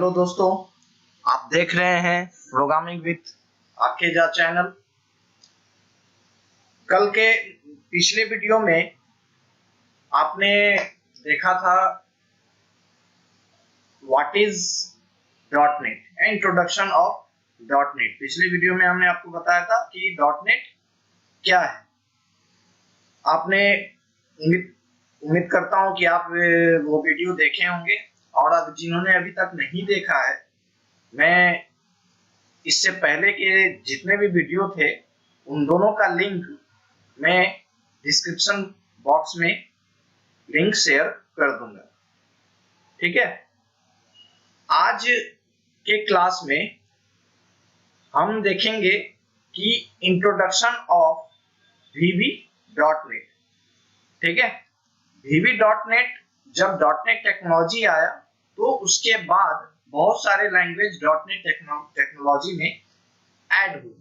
Hello दोस्तों, आप देख रहे हैं प्रोग्रामिंग विथ आकेजा चैनल। कल के पिछले वीडियो में आपने देखा था what is dot net, introduction of dot net. पिछले वीडियो में हमने आपको बताया था कि डॉट नेट क्या है। आपने उम्मीद करता हूं कि आप वो वीडियो देखे होंगे, और अब जिन्होंने अभी तक नहीं देखा है, मैं इससे पहले के जितने भी वीडियो थे उन दोनों का लिंक मैं डिस्क्रिप्शन बॉक्स में लिंक शेयर कर दूंगा। ठीक है, आज के क्लास में हम देखेंगे कि इंट्रोडक्शन ऑफ VB.NET। ठीक है, VB.NET जब .NET टेक्नोलॉजी आया तो उसके बाद बहुत सारे लैंग्वेज .NET टेक्नोलॉजी में ऐड हुए।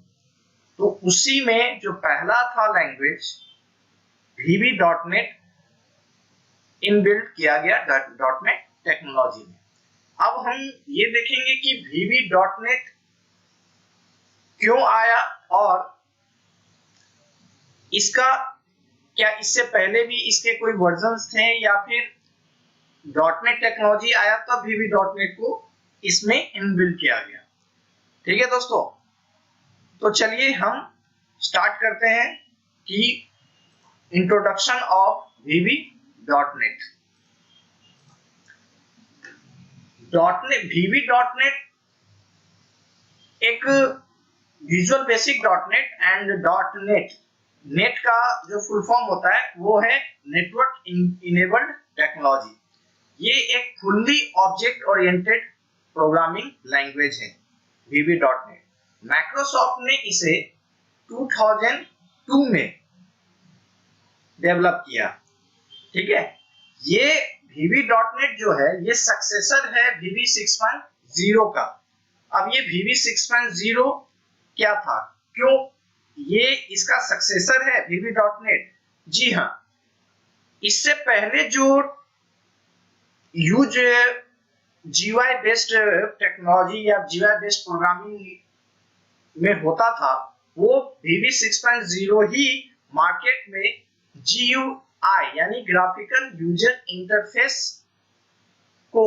तो उसी में जो पहला था लैंग्वेज VB.NET इनबिल्ट किया गया .NET टेक्नोलॉजी में। अब हम ये देखेंगे कि VB.NET क्यों आया और इसका क्या इससे पहले भी इसके कोई वर्जन्स थे या फिर .NET टेक्नोलॉजी आया तब VB.NET को इसमें इनबिल्ट किया गया। ठीक है दोस्तों, तो चलिए हम स्टार्ट करते हैं कि इंट्रोडक्शन ऑफ VB.NET। VB.NET एक visual basic .NET and .NET, net का जो फुल फॉर्म होता है वो है नेटवर्क इनेबल्ड टेक्नोलॉजी। ये एक fully object oriented programming language है VB.NET। माइक्रोसॉफ्ट ने इसे 2002 में डेवलप किया। ठीक है, ये VB.NET जो है ये सक्सेसर है VB 6.0 का। अब ये VB 6.0 क्या था, क्यों ये इसका सक्सेसर है VB.NET? जी हाँ, इससे पहले जो यूज GUI बेस्ड टेक्नोलॉजी या GUI बेस्ड प्रोग्रामिंग में होता था वो VB 6.0 ही मार्केट में GUI यानी ग्राफिकल यूजर इंटरफेस को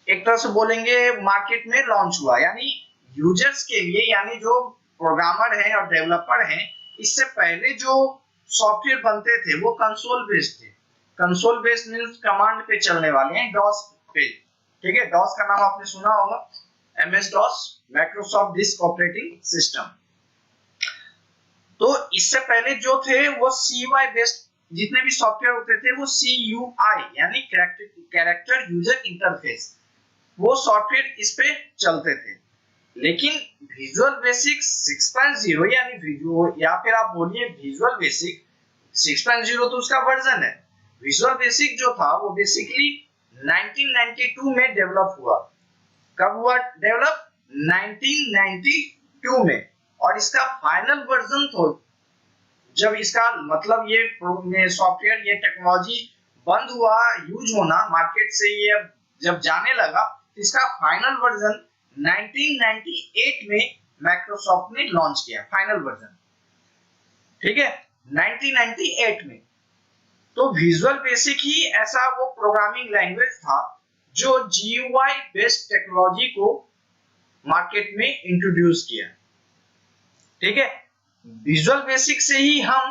एक तरह से बोलेंगे मार्केट में लॉन्च हुआ, यानी यूजर्स के लिए, यानी जो प्रोग्रामर हैं और डेवलपर हैं, इससे पहले जो सॉफ्टवेयर बनते थे वो कंसोल बेस्ड थे। कंसोल बेस्ड मींस कमांड पे चलने वाले हैं, डॉस पे। ठीक है, डॉस का नाम आपने सुना होगा, MS DOS, Microsoft disk operating system. तो इससे पहले जो थे वो CUI बेस्ड, जितने भी सॉफ्टवेयर होते थे वो CUI यानी कैरेक्टर यूजर इंटरफेस, वो सॉफ्टवेयर इस पे चलते थे। लेकिन विजुअल बेसिक 6.0 यानी या फिर आप बोलिए विजुअल बेसिक 6.0 तो उसका वर्जन है। विजुअल बेसिक जो था वो बेसिकली 1992 में डेवलप हुआ। कब हुआ डेवलप? 1992 में। और इसका फाइनल वर्जन तो जब इसका मतलब ये सॉफ्टवेयर, ये टेक्नोलॉजी बंद हुआ यूज होना, मार्केट से ये जब जाने लगा, इसका फाइनल वर्जन 1998 में माइक्रोसॉफ्ट ने लॉन्च किया, फाइनल वर्जन। ठीक है, 1998 में। तो विजुअल बेसिक ही ऐसा वो प्रोग्रामिंग लैंग्वेज था जो GUI बेस्ड टेक्नोलॉजी को मार्केट में इंट्रोड्यूस किया। ठीक है, विजुअल बेसिक से ही हम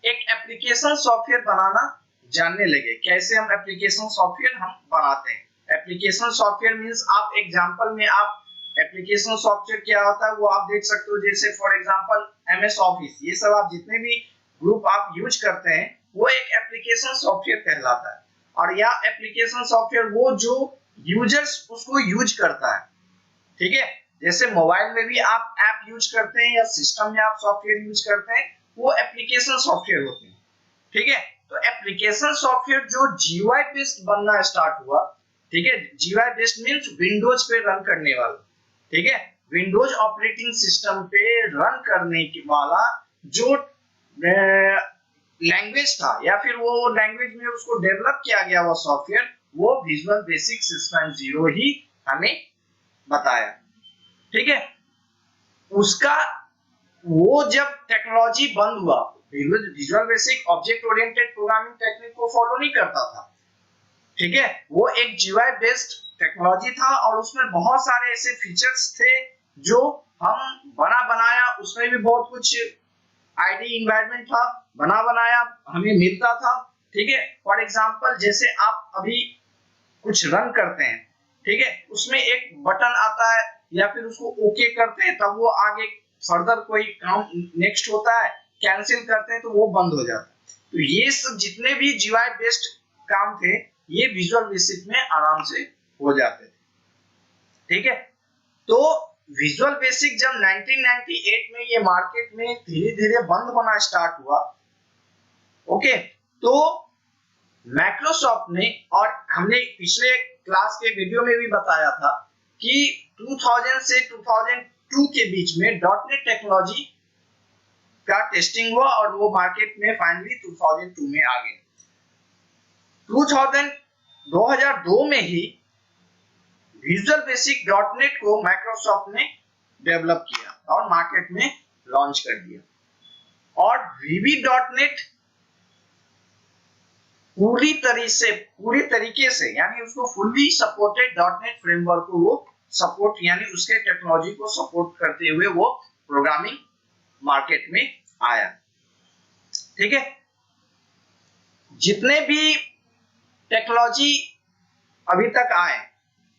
एक एप्लीकेशन सॉफ्टवेयर बनाना जानने लगे। कैसे हम एप्लीकेशन सॉफ्टवेयर हम बनाते हैं? एप्लीकेशन सॉफ्टवेयर मींस आप एग्जांपल में आप एप्लीकेशन सॉफ्टवेयर क्या होता है वो आप देख सकते हो। जैसे फॉर एग्जांपल MS ऑफिस, ये सब आप जितने भी ग्रुप आप यूज करते हैं वो एक एप्लीकेशन सॉफ्टवेयर कहलाता है। और यह एप्लीकेशन सॉफ्टवेयर वो जो यूजर्स उसको यूज करता है। ठीक है, जैसे मोबाइल में भी आप ऐप यूज करते हैं या सिस्टम में आप सॉफ्टवेयर यूज करते हैं, वो एप्लीकेशन सॉफ्टवेयर होते हैं। ठीक है, तो एप्लीकेशन सॉफ्टवेयर जो GUI बेस्ड बनना स्टार्ट हुआ। ठीक है, GUI बेस्ड मींस विंडोज पे रन करने वाला। ठीक है, विंडोज ऑपरेटिंग सिस्टम पे रन करने वाला जो लैंग्वेज था या फिर वो लैंग्वेज में उसको डेवलप किया गया वो सॉफ्टवेयर, वो विजुअल बेसिक 6.0 ही हमें बताया। ठीक है, उसका वो जब टेक्नोलॉजी बंद हुआ, visual basic object oriented programming technique को फॉलो नहीं करता था। ठीक है, वो एक जीयूआई बेस्ड टेक्नोलॉजी था और उसमें बहुत सारे ऐसे फीचर्स थे जो हम बना बनाया, उसमें भी बहुत कुछ आईडी एनवायरनमेंट था, बना बनाया हमें मिलता था। ठीक है, फॉर एग्जांपल जैसे आप अभी कुछ रन करते हैं, ठीक है, उसमें एक बटन आता है या फिर उसको ओके करते हैं तब वो आगे फर्दर कोई काम नेक्स्ट होता है, कैंसिल करते हैं तो वो बंद हो जाता है। तो ये सब जितने भी जीयूआई बेस्ड काम थे ये विजुअल बेसिक में आराम से हो जाते थे। ठीक है, तो विजुअल बेसिक जब 1998 में ये मार्केट में धीरे धीरे बंद होना स्टार्ट हुआ, ओके, तो माइक्रोसॉफ्ट ने, और हमने पिछले क्लास के वीडियो में भी बताया था कि 2000 से 2002 के बीच में डॉटनेट टेक्नोलॉजी का टेस्टिंग हुआ और वो मार्केट में फाइनली 2002 में आ गए। 2002 में ही विजुअल बेसिक डॉटनेट को माइक्रोसॉफ्ट ने डेवलप किया और मार्केट में लॉन्च कर दिया। और वीवी डॉटनेट पूरी तरीके से यानी उसको फुल्ली सपोर्टेड डॉटनेट फ्रेमवर्क को वो सपोर्ट यानी उसके टेक्नोलॉजी को सपोर्ट करते हुए वो प्रोग्रामिंग मार्केट में आया। ठीक है, जितने भी टेक्नोलॉजी अभी तक आए,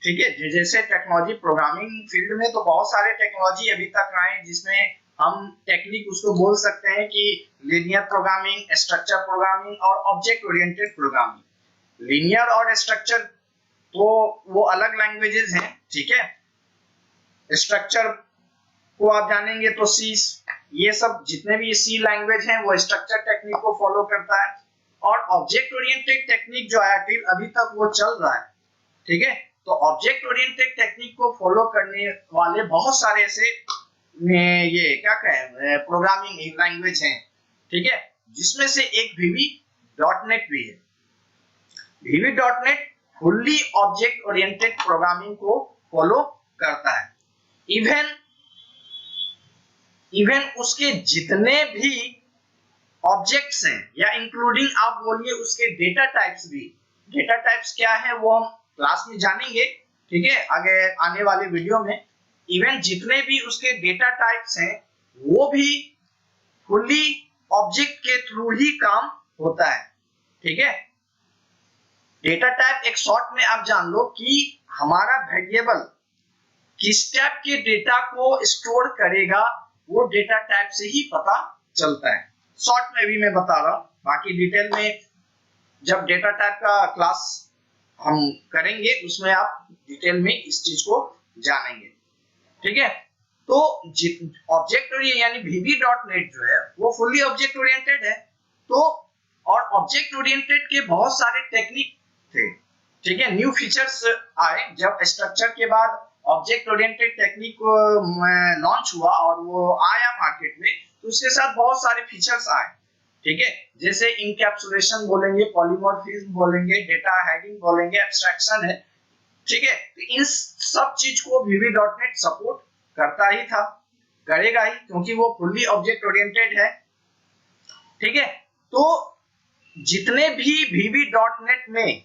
ठीक है, जैसे टेक्नोलॉजी प्रोग्रामिंग फील्ड में तो बहुत सारे टेक्नोलॉजी अभी तक आए जिसमें हम टेक्निक उसको बोल सकते हैं कि लीनियर प्रोग्रामिंग, स्ट्रक्चर प्रोग्रामिंग और ऑब्जेक्ट ओरिएंटेड प्रोग्रामिंग। लीनियर और स्ट्रक्चर तो वो अलग लैंग्वेजेस हैं, ठीक है, स्ट्रक्चर को आप जानेंगे तो सी, ये सब जितने भी सी लैंग्वेज हैं वो स्ट्रक्चर टेक्निक को फॉलो करता है। और ऑब्जेक्ट ओरिएंटेड टेक्निक जो है अभी तक वो चल रहा है। ठीक है, तो ऑब्जेक्ट ओरिएंटेड टेक्निक को फॉलो करने वाले बहुत सारे ऐसे ये क्या कहें प्रोग्रामिंग लैंग्वेज हैं, ठीक है, जिसमें से एक वीवी डॉटनेट भी है। VB dot net fully object oriented programming को फॉलो करता है। इवन उसके जितने भी ऑब्जेक्ट्स हैं या इंक्लूडिंग आप बोलिए उसके डेटा टाइप्स भी, डेटा टाइप्स क्या है वो हम क्लास में जानेंगे, ठीक है, आगे आने वाले वीडियो में। इवन जितने भी उसके डेटा टाइप्स हैं वो भी फुल्ली ऑब्जेक्ट के थ्रू ही काम होता है। ठीक है, डेटा टाइप एक शॉर्ट में आप जान लो कि हमारा वेरिएबल किस टाइप के डेटा को स्टोर करेगा वो डेटा टाइप से ही पता चलता है। शॉर्ट में भी मैं बता रहा हूं, बाकी डिटेल में जब डेटा टाइप का क्लास हम करेंगे उसमें आप डिटेल में इस चीज को जानेंगे। ठीक है, तो ऑब्जेक्ट यानी VB.NET जो है वो फुल्ली ऑब्जेक्ट ओरिएंटेड है। तो और ऑब्जेक्ट ओरिएंटेड के बहुत सारे टेक्निक थे, ठीक है, न्यू फीचर्स आए जब स्ट्रक्चर के बाद ऑब्जेक्ट ओरिएंटेड टेक्निक लॉन्च हुआ और वो आया मार्केट में, तो उसके साथ बहुत सारे फीचर्स आए। ठीक है, जैसे इनकैप्सुलेशन बोलेंगे, पॉलीमॉर्फिज्म बोलेंगे, डेटा हेडिंग बोलेंगे, एब्स्ट्रैक्शन है। ठीक है, तो इन सब चीज को VB.NET सपोर्ट करता ही था, करेगा ही, क्योंकि वो फुल्ली ऑब्जेक्ट ओरिएंटेड है। ठीक है, तो जितने भी VB.NET में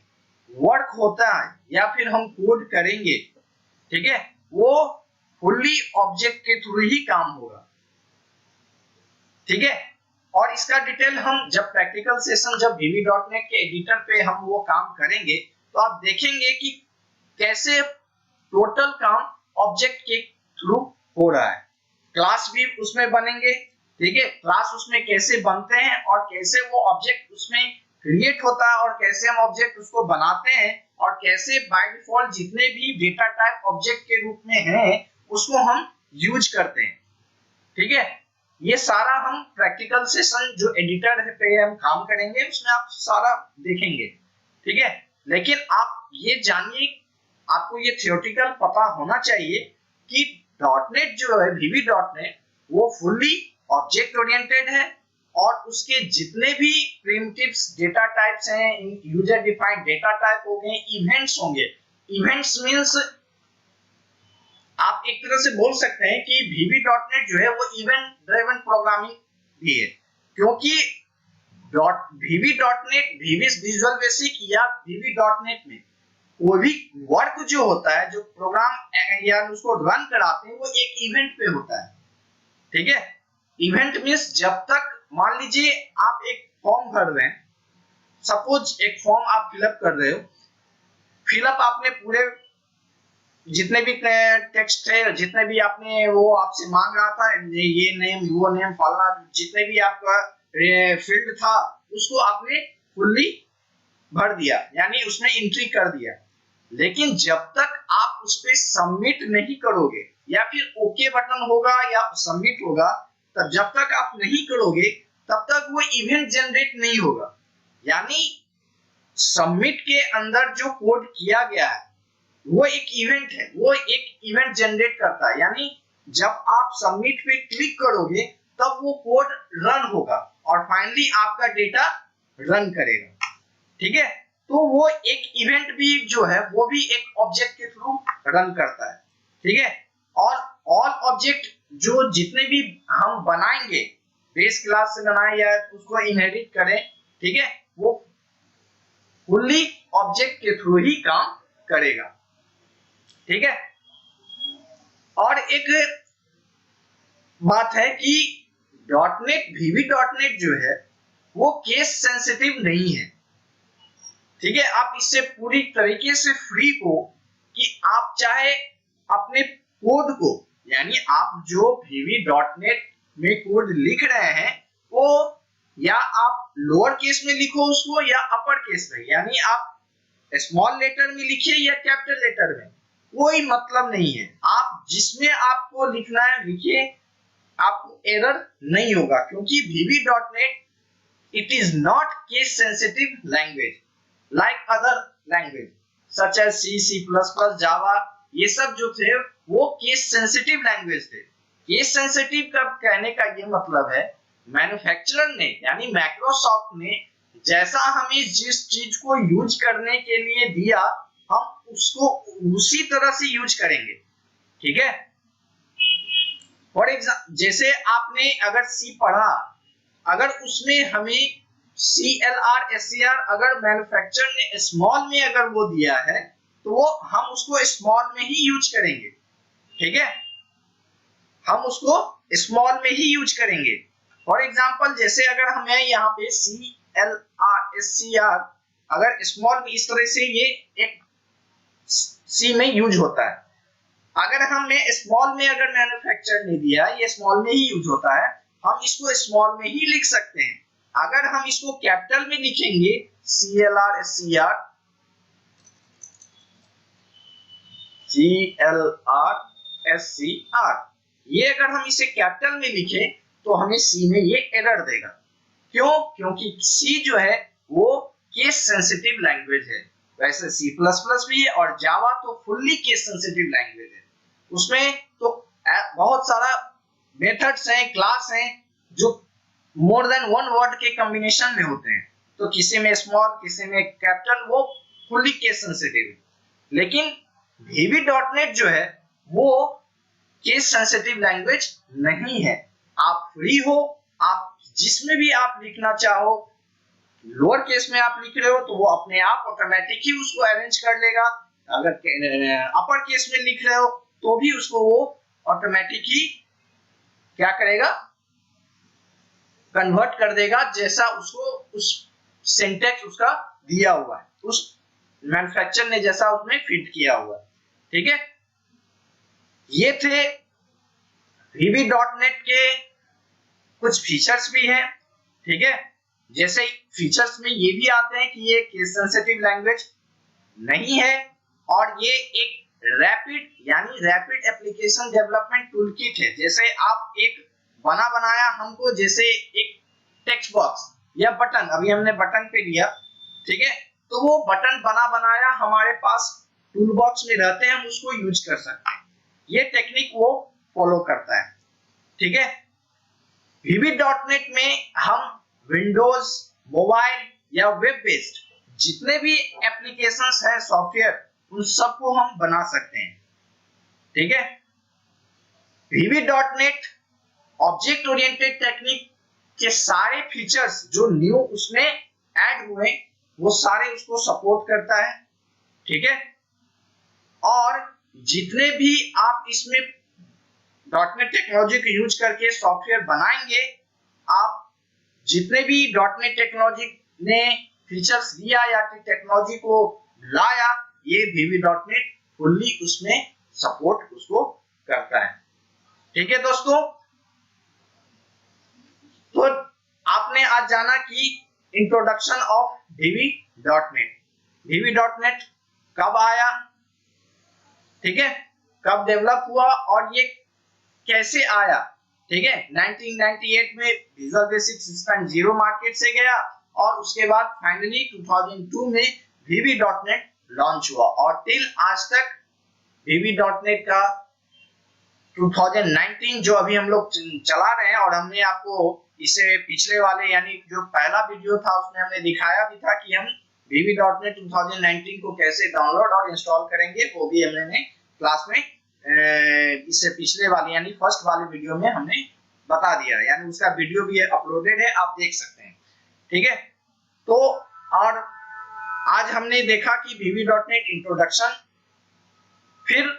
वर्क होता है या फिर हम कोड करेंगे, ठीक है, वो फुल्ली ऑब्जेक्ट के थ्रू ही काम होगा। ठीक है, और इसका डिटेल हम जब प्रैक्टिकल सेशन जब VB.NET के एडिटर पे हम वो काम करेंगे तो आप देखेंगे कि कैसे टोटल काम ऑब्जेक्ट के थ्रू हो रहा है। क्लास भी उसमें बनेंगे, ठीक है, क्लास उसमें कैसे बनते हैं और कैसे वो ऑब्जेक्ट उसमें क्रिएट होता है और कैसे हम ऑब्जेक्ट उसको बनाते हैं और कैसे बाय डिफॉल्ट जितने भी डेटा टाइप ऑब्जेक्ट के रूप में हैं उसको हम यूज करते हैं। ठीक है, ये सारा हम प्रैक्टिकल सेशन जो एडिटर पे हम काम करेंगे उसमें आप सारा देखेंगे। ठीक है, लेकिन आप ये जानिए, आपको ये थियोरेटिकल पता होना चाहिए कि डॉटनेट जो है VB.NET वो फुल्ली ऑब्जेक्ट ओरिएंटेड है और उसके जितने भी प्रिमिटिव्स डेटा टाइप्स हैं, यूजर डिफाइंड डेटा टाइप हो गए, इवेंट्स होंगे। इवेंट्स मींस आप एक तरह से बोल सकते हैं कि VB.NET जो है वो इवेंट ड्रिवन प्रोग्रामिंग भी है, क्योंकि VB.NET, VB विजुअल बेसिक या VB.NET में कोई भी वर्क जो होता है, जो प्रोग्राम या उसको रन कराते हैं, वो एक इवेंट पे होता है। ठीक है, इवेंट मींस जब तक मान लीजिए आप एक फॉर्म भर रहे हैं, सपोज एक फॉर्म आप फिलअप कर रहे हो, फिलअप आपने पूरे जितने भी टेक्स्ट है, जितने भी आपने वो आपसे मांग रहा था, ये नेम वो नेम फलना, जितने भी आपका फील्ड था उसको आपने फुल्ली भर दिया, यानी उसमें एंट्री कर दिया। लेकिन जब तक आप उस पर सबमिट नहीं करोगे, या फिर ओके बटन होगा या सबमिट होगा, तब जब तक आप नहीं करोगे तब तक वो इवेंट जनरेट नहीं होगा। यानी सबमिट के अंदर जो कोड किया गया है वो एक इवेंट है, वो एक इवेंट जनरेट करता है। यानी जब आप सबमिट पे क्लिक करोगे तब वो कोड रन होगा और फाइनली आपका डेटा रन करेगा। ठीक है, तो वो एक इवेंट भी जो है वो भी एक ऑब्जेक्ट के थ्रू रन करता है। ठीक है, और ऑल ऑब्जेक्ट जो जितने भी हम बनाएंगे, बेस क्लास से बनाए या उसको इनहेरिट करें, ठीक है, वो फुल्ली ऑब्जेक्ट के थ्रू ही काम करेगा। ठीक है, और एक बात है कि VB.NET जो है वो केस सेंसिटिव नहीं है। ठीक है, आप इससे पूरी तरीके से फ्री हो कि आप चाहे अपने कोड को, यानी आप जो VB.NET में कोड लिख रहे हैं वो या आप लोअर केस में लिखो उसको या अपर केस में, यानी आप स्मॉल लेटर में लिखिए या कैपिटल लेटर में, कोई मतलब नहीं है। आप जिसमें आपको लिखना है लिखिए, आपको एरर नहीं होगा, क्योंकि VB.NET it is not case sensitive language like other language such as C++, Java, ये सब जो थे वो केस सेंसिटिव लैंग्वेज थे। केस सेंसिटिव का कहने का ये मतलब है मैन्युफैक्चरर ने यानी माइक्रोसॉफ्ट ने जैसा हमें जिस चीज को यूज करने के लिए दिया, हम उसको उसी तरह से यूज करेंगे। ठीक है, फॉर एग्जाम्पल जैसे आपने अगर C पढ़ा, अगर उसमें हमें CLR SCR अगर मैन्युफैक्चरर ने स्मॉल में अगर वो दिया है तो वो हम उसको स्मॉल में ही यूज करेंगे। ठीक है, हम उसको स्मॉल में ही यूज करेंगे। फॉर एग्जाम्पल जैसे अगर हमें यहाँ पे CLR SCR अगर स्मॉल में इस तरह से ये एक C में यूज होता है, अगर हमने स्मॉल में अगर मैन्युफैक्चरर ने दिया, ये स्मॉल में ही यूज होता है, हम इसको स्मॉल में ही लिख सकते हैं। अगर हम इसको कैपिटल में लिखेंगे CLR SCR, ये अगर हम इसे कैपिटल में लिखें तो हमें C में ये एरर देगा। क्यों? क्योंकि C जो है वो केस सेंसिटिव लैंग्वेज है। वैसे C++ भी है और जावा तो फुल्ली केस सेंसिटिव लैंग्वेज है। उसमें तो बहुत सारा मेथड्स हैं, क्लास हैं जो मोर देन वन वर्ड के कॉम्बिनेशन में होते हैं, तो किसी में स्मॉल किसी में कैपिटल, वो फुल्ली केस सेंसिटिव है। लेकिन VB.NET जो है वो केस सेंसिटिव लैंग्वेज नहीं है। आप फ्री हो, आप जिसमें भी आप लिखना चाहो, लोअर केस में आप लिख रहे हो तो वो अपने आप ऑटोमेटिक ही उसको अरेंज कर लेगा, अगर अपर केस में लिख रहे हो तो भी उसको वो ऑटोमेटिक ही क्या करेगा, कन्वर्ट कर देगा जैसा उसको उस सिंटैक्स उसका दिया हुआ है, उस मैन्युफैक्चरर ने जैसा उसमें फिट किया हुआ है। ठीक है, ये थे VB.NET के कुछ फीचर्स भी हैं। ठीक है, जैसे फीचर्स में ये भी आते हैं कि ये केस सेंसिटिव लैंग्वेज नहीं है और ये एक रैपिड यानी रैपिड एप्लीकेशन डेवलपमेंट टूलकिट है। जैसे आप एक बना बनाया हमको जैसे एक टेक्स्ट बॉक्स या बटन, अभी हमने बटन पे लिया, ठीक है, तो वो बटन बना बनाया हमारे पास टूल बॉक्स में रहते हैं, हम उसको यूज कर सकते हैं। ये टेक्निक वो फॉलो करता है। ठीक है, VB.NET में हम विंडोज, मोबाइल या वेब बेस्ड जितने भी एप्लीकेशंस हैं, सॉफ्टवेयर, उन सबको हम बना सकते हैं। ठीक है। VB.NET ऑब्जेक्ट ओरिएंटेड टेक्निक के सारे फीचर्स जो न्यू उसमें ऐड हुए वो सारे उसको सपोर्ट करता है। ठीक है। और जितने भी आप इसमें .NET टेक्नोलॉजी को यूज करके सॉफ्टवेयर बनाएंगे, आप जितने भी .NET टेक्नोलॉजी ने फीचर्स दिया या टेक्नोलॉजी को लाया, ये VB.NET फुल्ली उसमें सपोर्ट उसको करता है। ठीक है दोस्तों, तो आपने आज जाना कि इंट्रोडक्शन ऑफ VB.NET। VB.NET कब आया, ठीक है, कब डेवलप हुआ और ये कैसे आया। ठीक है। 1998 में विजुअल बेसिक 6.0 मार्केट से गया और उसके बाद फाइनली 2002 में VB.NET लॉन्च हुआ और टिल आज तक VB.NET का 2019 जो अभी हम लोग चला रहे हैं, और हमने आपको इसे पिछले वाले यानी जो पहला वीडियो था उसमें हमने दिखाया भी था कि हम VB.NET 2019 को कैसे डाउनलोड और इंस्टॉल करेंगे, वो भी हमने क्लास में इससे पिछले वाले यानी फर्स्ट वाले वीडियो में हमने बता दिया, यानी उसका वीडियो भी अपलोडेड है, आप देख सकते हैं। ठीक है। तो और आज हमने देखा कि VB.NET इंट्रोडक्शन। फिर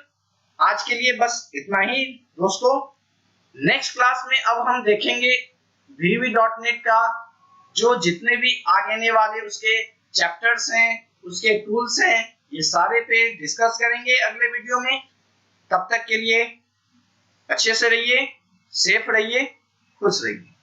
आज के लिए बस इतना ही दोस्तों। नेक्स्ट क्लास में अब हम देखेंगे VB.NET का जो जितने भी आगे वाले उसके चैप्टर्स हैं, उसके टूल्स हैं, ये सारे पे डिस्कस करेंगे अगले वीडियो में। तब तक के लिए अच्छे से रहिए, सेफ रहिए, खुश रहिए।